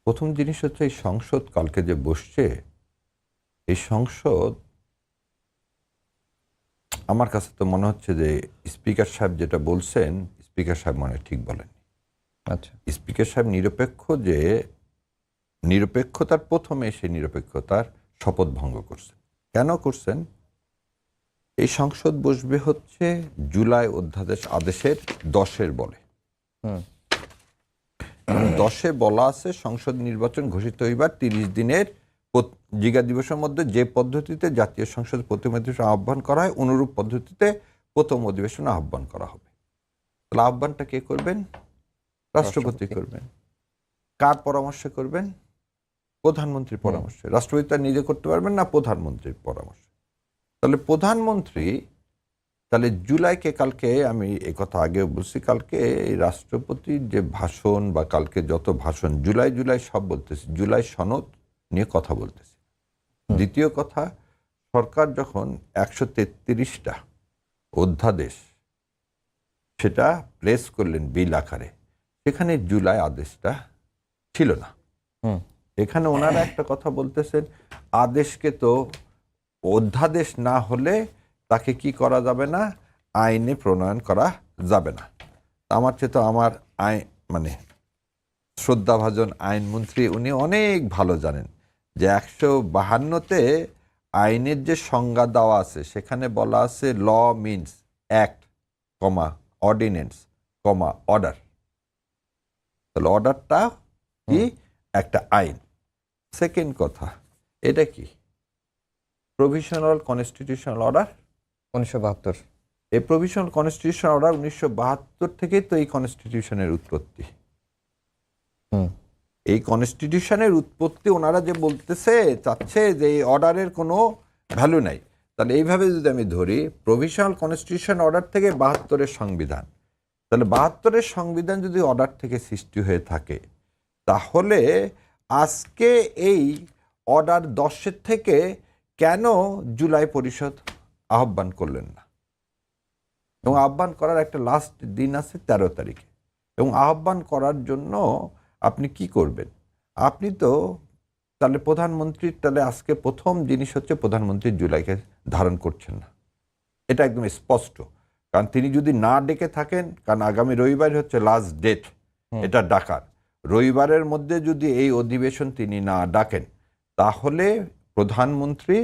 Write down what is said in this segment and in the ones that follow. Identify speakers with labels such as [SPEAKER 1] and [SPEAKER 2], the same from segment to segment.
[SPEAKER 1] প্রথম জিনিস হচ্ছে এই সংসদ কালকে যে বসছে, এই সংসদ আমার কাছে তো মনে হচ্ছে যে স্পিকার সাহেব যেটা বলছেন, স্পিকার সাহেব মনে হয় ঠিক বলেন।
[SPEAKER 2] আচ্ছা,
[SPEAKER 1] স্পিকার সাহেব নিরপেক্ষতার প্রথমে সেই নিরপেক্ষতার শপথ ভঙ্গ করছেন। কেন করছেন? এই সংসদ বসবে হচ্ছে জুলাই অধ্যাদেশ আদেশের 10-এর বলে।
[SPEAKER 2] হুম,
[SPEAKER 1] এবং 10-এ বলা আছে সংসদ নির্বাচন ঘোষিত হইবার 30 দিনের জিগা দিবসের মধ্যে যে পদ্ধতিতে জাতীয় সংসদ প্রথম অধিবেশন আহ্বান করা হয় অনুরূপ পদ্ধতিতে প্রথম অধিবেশন আহ্বান করা হবে। তাহলে আহ্বানটা কে করবেন? রাষ্ট্রপতি করবেন। কার পরামর্শে করবেন? প্রধানমন্ত্রীর পরামর্শে। রাষ্ট্রপতি তার নিজে করতে পারবেন না, প্রধানমন্ত্রীর পরামর্শ। তাহলে প্রধানমন্ত্রী, তাহলে জুলাইকে, কালকে আমি এই কথা আগেও বলছি, কালকে এই রাষ্ট্রপতির যে ভাষণ বা কালকে যত ভাষণ জুলাই জুলাই সব বলতেছি, জুলাই সনদ নিয়ে কথা বলতেছি। দ্বিতীয় কথা, সরকার যখন 133টা অধ্যাদেশ সেটা প্লেস করলেন বিল আকারে, সেখানে জুলাই আদেশটা ছিল না। এখানে ওনারা একটা কথা বলতেছেন, আদেশকে তো অধ্যাদেশ না হলে তাকে কি করা যাবে না, আইনে প্রণয়ন করা যাবে না। আমার চেয়ে তো আমার মানে শ্রদ্ধাভাজন আইনমন্ত্রী উনি অনেক ভালো জানেন যে 152-তে আইনের যে সংজ্ঞা দেওয়া আছে সেখানে বলা আছে ল মিনস অ্যাক্ট, অর্ডিনেন্স, অর্ডার। তাহলে অর্ডারটা কি? একটা আইন। সেকেন্ড কথা, এটা কি? Provisional constitutional order
[SPEAKER 2] 1972।
[SPEAKER 1] এই প্রভিশনাল কনস্টিটিউশনাল অর্ডার 1972 থেকেই তো এই কনস্টিটিউশনের উৎপত্তি। এই কনস্টিটিউশনের উৎপত্তি ওনারা যে বলতেছে চাচ্ছে যে এই অর্ডারের কোনো ভ্যালু নাই। তাহলে এইভাবে যদি আমি ধরি, প্রভিশনাল কনস্টিটিউশন অর্ডার থেকে 72-এর সংবিধান, তাহলে 72-এর সংবিধান যদি অর্ডার থেকে সৃষ্টি হয়ে থাকে, তাহলে আজকে এই অর্ডার 10-এর থেকে কেন জুলাই পরিষদ আহ্বান করলেন না? এবং আহ্বান করার একটা লাস্ট দিন আছে 13 তারিখে। এবং আহ্বান করার জন্য আপনি কি করবেন? আপনি তো তাহলে প্রধানমন্ত্রীর, তাহলে আজকে প্রথম জিনিস হচ্ছে প্রধানমন্ত্রী জুলাইকে ধারণ করছেন না, এটা একদম স্পষ্ট। কারণ তিনি যদি না ডেকে থাকেন, কারণ আগামী রবিবার হচ্ছে লাস্ট ডেট এটা ডাকার, রবিবারের মধ্যে যদি এই অধিবেশন তিনি না ডাকেন, তাহলে প্রধানমন্ত্রী,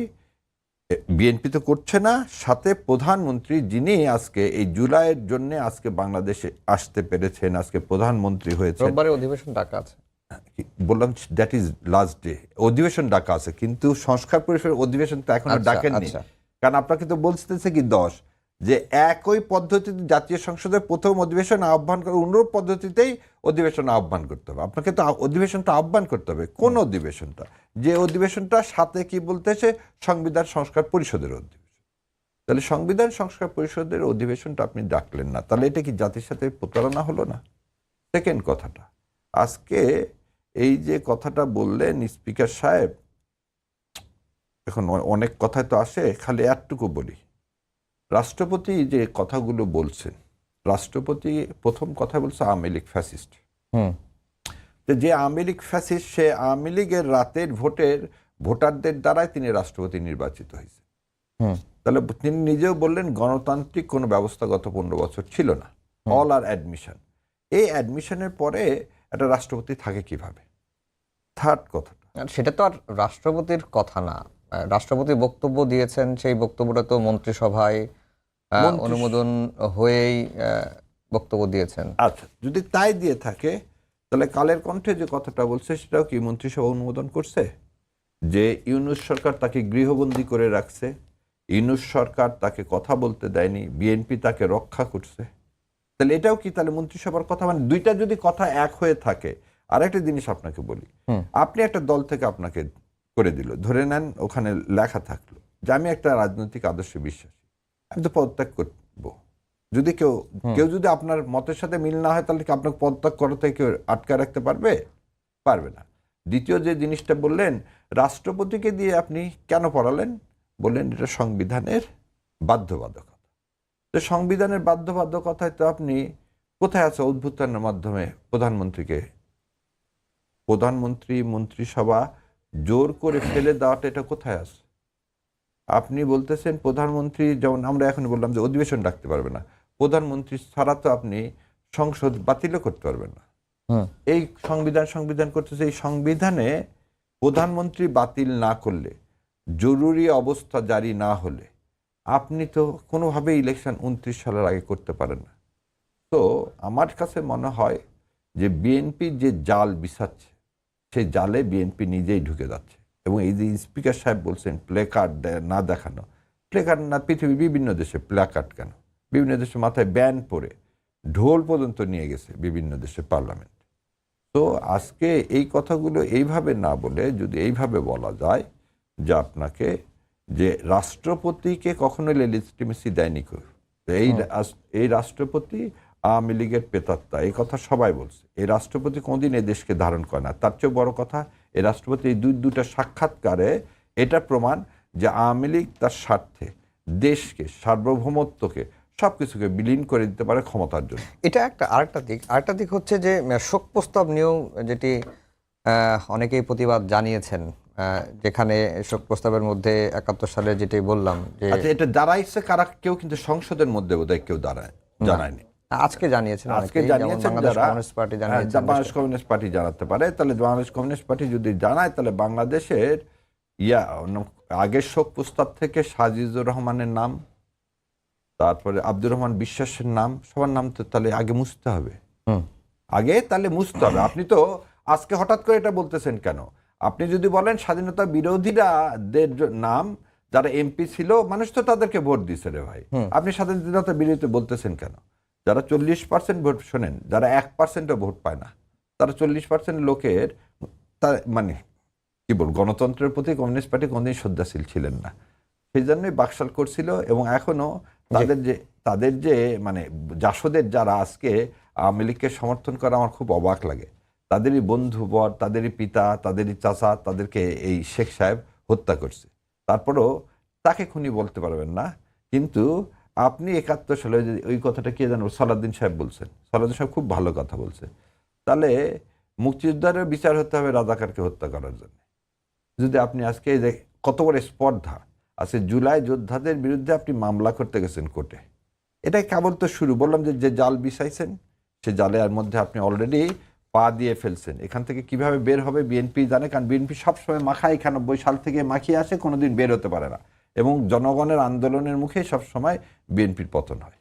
[SPEAKER 1] বিএনপি তো করছে না, সাথে প্রধানমন্ত্রী যিনি আজকে এই জুলাইয়ের জন্য আজকে বাংলাদেশে আসতে পেরেছেন, আজকে প্রধানমন্ত্রী হয়েছে,
[SPEAKER 2] রোববারে অধিবেশন ডাকা আছে।
[SPEAKER 1] বললাম দ্যাট ইজ লাস্ট ডে, অধিবেশন ডাকা আছে, কিন্তু সংস্কার পরিষদের অধিবেশন তো এখনো ডাকেননি। কারণ আপনাকে তো বলতেছে কি 10, যে একই পদ্ধতিতে জাতীয় সংসদের প্রথম অধিবেশন আহ্বান করে অনুরূপ পদ্ধতিতেই অধিবেশন আহ্বান করতে হবে। আপনাকে তো অধিবেশনটা আহ্বান করতে হবে। কোন অধিবেশনটা? যে অধিবেশনটা সাথে কি বলতেছে, সংবিধান সংস্কার পরিষদের অধিবেশন। তাহলে সংবিধান সংস্কার পরিষদের অধিবেশনটা আপনি ডাকলেন না, তাহলে এটা কি জাতির সাথে প্রতারণা হলো না? সেকেন্ড কথাটা, আজকে এই যে কথাটা বললেন স্পিকার সাহেব, এখন অনেক কথাই তো আসে, খালি একটুকু বলি। রাষ্ট্রপতি যে কথাগুলো বলছেন, রাষ্ট্রপতি প্রথম কথা বলছে আওয়ামী লীগ ফ্যাসিস্ট। যে আওয়ামী লীগ ফ্যাসিস্ট, সে আওয়ামী লীগের রাতের ভোটারদের দ্বারাই তিনি রাষ্ট্রপতি নির্বাচিত হয়েছে। তাহলে তিনি নিজেও বললেন গণতান্ত্রিক কোনো ব্যবস্থা গত 15 বছর ছিল না, অল আর অ্যাডমিশন। এই অ্যাডমিশনের পরে একটা রাষ্ট্রপতি থাকে কিভাবে? থার্ড কথাটা,
[SPEAKER 2] সেটা তো আর রাষ্ট্রপতির কথা না। রাষ্ট্রপতি বক্তব্য দিয়েছেন, সেই বক্তব্যটা তো মন্ত্রিসভায় অনুমোদন হয়েই বক্তব্য দিয়েছেন।
[SPEAKER 1] আচ্ছা, যদি তাই দিয়ে থাকে, তাহলে কালের কণ্ঠে যে কথাটা বলছে সেটাও কি মন্ত্রিসভা অনুমোদন করছে? যে ইউনূস সরকার তাকে গৃহবন্দী করে রাখছে, ইউনূস সরকার তাকে কথা বলতে দেয়নি, বিএনপি তাকে রক্ষা করছে, তাহলে এটাও কি তাহলে মন্ত্রিসভার কথা? মানে দুইটা যদি কথা এক হয়ে থাকে। আর একটা জিনিস আপনাকে বলি, আপনি একটা দল থেকে আপনাকে করে দিল, ধরে নেন ওখানে লেখা থাকলো যে আমি একটা রাজনৈতিক আদর্শে বিশ্বাসী, আমি তো পদত্যাগ করবো। যদি কেউ যদি আপনার মতের সাথে মিল না হয়, তাহলে কি আপনাকে পদত্যাগ করা থেকে কেউ আটকে রাখতে পারবে? পারবে না। দ্বিতীয় যে জিনিসটা বললেন, রাষ্ট্রপতিকে দিয়ে আপনি কেন পড়ালেন? বললেন এটা সংবিধানের বাধ্যবাধকতা। তো সংবিধানের বাধ্যবাধকতায় তো আপনি কোথায় আছে অভ্যুত্থানের মাধ্যমে প্রধানমন্ত্রীকে প্রধানমন্ত্রী মন্ত্রিসভা জোর করে ফেলে দেওয়াটা এটা কোথায় আছে? আপনি বলতেছেন প্রধানমন্ত্রী, যেমন আমরা এখন বললাম যে অধিবেশন ডাকতে পারবে না, প্রধানমন্ত্রী ছাড়া তো আপনি সংসদ বাতিলও করতে পারবেন না।
[SPEAKER 2] হুম।
[SPEAKER 1] এই সংবিধান করতেছে, এই সংবিধানে প্রধানমন্ত্রী বাতিল না করলে, জরুরি অবস্থা জারি না হলে আপনি তো কোনোভাবে ইলেকশন 29 সালের আগে করতে পারেন না। তো আমার কাছে মনে হয় যে বিএনপি যে জাল বিছাচ্ছে, সেই জালে বিএনপি নিজেই ঢুকে যাচ্ছে। এবং এই যে স্পিকার সাহেব বলছেন প্লে কার্ড না দেখানো, প্লে কার্ড না, পৃথিবীর বিভিন্ন দেশে প্লে কার্ড কেন, বিভিন্ন দেশে মাথায় ব্যান পরে ঢোল পর্যন্ত নিয়ে গেছে বিভিন্ন দেশে পার্লামেন্ট। তো আজকে এই কথাগুলো এইভাবে না বলে যদি এইভাবে বলা যায় যে আপনাকে, যে রাষ্ট্রপতিকে কখনো লেজিটিমেসি দেয়নি কেউ, এই রাষ্ট্রপতি আওয়ামী লীগের প্রেতাত্মা, এই কথা সবাই বলছে। এই রাষ্ট্রপতি কোনদিন এই দেশকে ধারণ করে না। তার চেয়ে বড় কথা, এই রাষ্ট্রপতি এই দুটা সাক্ষাৎকারে এটা প্রমাণ যে আওয়ামী লীগ তার স্বার্থে দেশকে, সার্বভৌমত্বকে, সবকিছুকে বিলীন করে দিতে পারে ক্ষমতার জন্য।
[SPEAKER 2] এটা আরেকটা দিক হচ্ছে যে শোক প্রস্তাব নিয়েও যেটি অনেকেই প্রতিবাদ জানিয়েছেন, যেখানে শোক প্রস্তাবের মধ্যে 71 সালে যেটি বললাম যে
[SPEAKER 1] আচ্ছা, এটা দাঁড়াইছে কারা? কেউ কিন্তু সংসদের মধ্যে বোধহয় কেউ জানায়নি।
[SPEAKER 2] আজকে জানিয়েছেন,
[SPEAKER 1] আজকে জানিয়েছেন
[SPEAKER 2] বাংলাদেশ
[SPEAKER 1] যারা,
[SPEAKER 2] কমিউনিস্ট পার্টি জানিয়েছে।
[SPEAKER 1] বাংলাদেশ কমিউনিস্ট পার্টি জানাতে পারে। তাহলে বাংলাদেশ কমিউনিস্ট পার্টি যদি জানায়, তাহলে বাংলাদেশের আগের শোক প্রস্তাব থেকে সাজিদুর রহমানের নাম, তারপরে আব্দুর রহমান বিশ্বাসের নাম, সবার নাম তো তাহলে আগে মুছতে হবে। আগে তাহলে মুছতে হবে। আপনি তো আজকে হঠাৎ করে এটা বলতেছেন কেন? আপনি যদি বলেন স্বাধীনতা বিরোধীরাদের নাম, যারা এমপি ছিল, মানুষ তো তাদেরকে ভোট দিছে রে ভাই, আপনি স্বাধীনতা বিরোধী বলতেছেন কেন? যারা 40% ভোট, শোনেন, যারা 1%ও ভোট পায় না, তারা 40% লোকের, মানে কি বল, গণতন্ত্রের প্রতি কমিউনিস্ট পার্টি কোনদিন শ্রদ্ধাশীল ছিলেন না। সেই জন্যই বাকশাল করছিল। এবং এখনো তাদের যে মানে জাসদের যারা আজকে আওয়ামী লীগকে সমর্থন করে, আমার খুব অবাক লাগে। তাদেরই বন্ধুবর, তাদেরই পিতা, তাদেরই চাচা তাদেরকে এই শেখ সাহেব হত্যা করছে। তারপরও তাকে খুনি বলতে পারবেন না। কিন্তু আপনি 71 সালে ওই কথাটা কে জানো, সালাউদ্দিন সাহেব বলছেন। সালাউদ্দিন সাহেব খুব ভালো কথা বলছে। তাহলে মুক্তিযোদ্ধারের বিচার হতে হবে রাজাকারকে হত্যা করার জন্য। যদি আপনি আজকে কত বড় স্পর্ধা আছে, জুলাই যোদ্ধাদের বিরুদ্ধে আপনি মামলা করতে গেছেন কোর্টে, এটাই কেবল তো শুরু। বললাম যে জাল বিছাইছেন, সে জালের মধ্যে আপনি অলরেডি পা দিয়ে ফেলছেন। এখান থেকে কিভাবে বের হবে বিএনপি জানে, কারণ বিএনপি সবসময় মাখায়, 91 সাল থেকে মাখিয়ে আসে, কোনোদিন বের হতে পারে না। এবং জনগণের আন্দোলনের মুখে সবসময় বিএনপির পতন হয়।